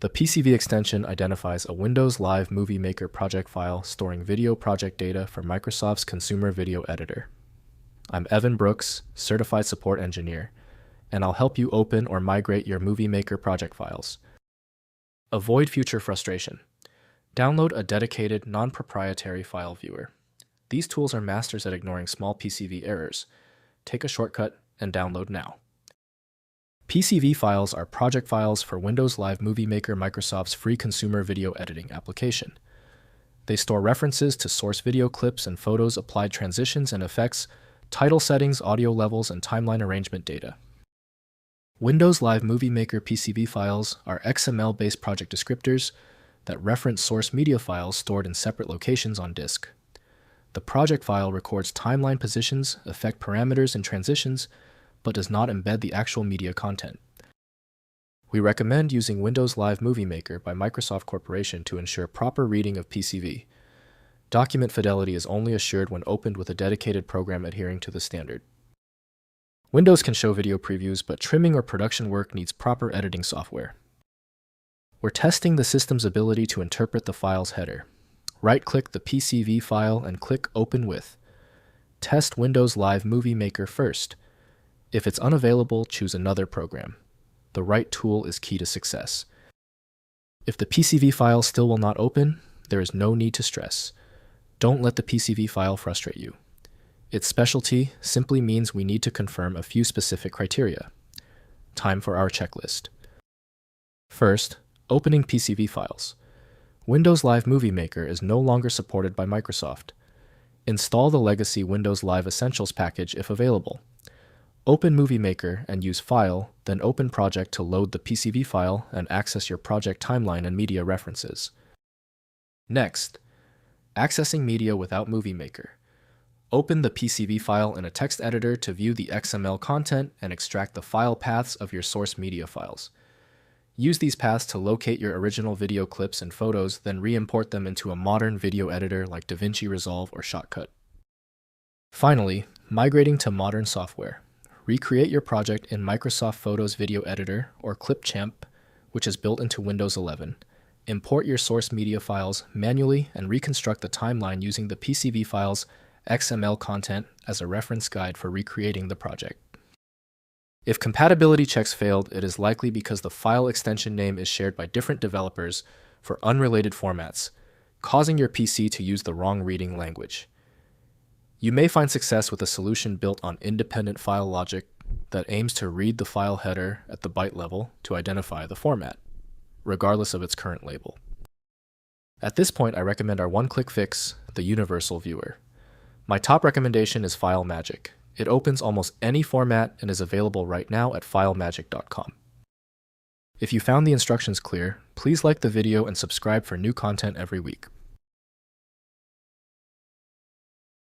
The PCV extension identifies a Windows Live Movie Maker project file storing video project data for Microsoft's consumer video editor. I'm Evan Brooks, Certified Support Engineer, and I'll help you open or migrate your Movie Maker project files. Avoid future frustration. Download a dedicated, non-proprietary file viewer. These tools are masters at ignoring small PCV errors. Take a shortcut and download now. PCV files are project files for Windows Live Movie Maker, Microsoft's free consumer video editing application. They store references to source video clips and photos, applied transitions and effects, title settings, audio levels, and timeline arrangement data. Windows Live Movie Maker PCV files are XML-based project descriptors that reference source media files stored in separate locations on disk. The project file records timeline positions, effect parameters, and transitions, but does not embed the actual media content. We recommend using Windows Live Movie Maker by Microsoft Corporation to ensure proper reading of PCV. Document fidelity is only assured when opened with a dedicated program adhering to the standard. Windows can show video previews, but trimming or production work needs proper editing software. We're testing the system's ability to interpret the file's header. Right-click the PCV file and click Open With. Test Windows Live Movie Maker first. If it's unavailable, choose another program. The right tool is key to success. If the PCV file still will not open, there is no need to stress. Don't let the PCV file frustrate you. Its specialty simply means we need to confirm a few specific criteria. Time for our checklist. First, opening PCV files. Windows Live Movie Maker is no longer supported by Microsoft. Install the legacy Windows Live Essentials package if available. Open Movie Maker and use File, then Open Project to load the PCV file and access your project timeline and media references. Next, accessing media without Movie Maker. Open the PCV file in a text editor to view the XML content and extract the file paths of your source media files. Use these paths to locate your original video clips and photos, then re-import them into a modern video editor like DaVinci Resolve or Shotcut. Finally, migrating to modern software. Recreate your project in Microsoft Photos Video Editor or Clipchamp, which is built into Windows 11. Import your source media files manually and reconstruct the timeline using the PCV file's XML content as a reference guide for recreating the project. If compatibility checks failed, it is likely because the file extension name is shared by different developers for unrelated formats, causing your PC to use the wrong reading language. You may find success with a solution built on independent file logic that aims to read the file header at the byte level to identify the format, regardless of its current label. At this point, I recommend our one-click fix, the Universal Viewer. My top recommendation is FileMagick. It opens almost any format and is available right now at filemagick.com. If you found the instructions clear, please like the video and subscribe for new content every week.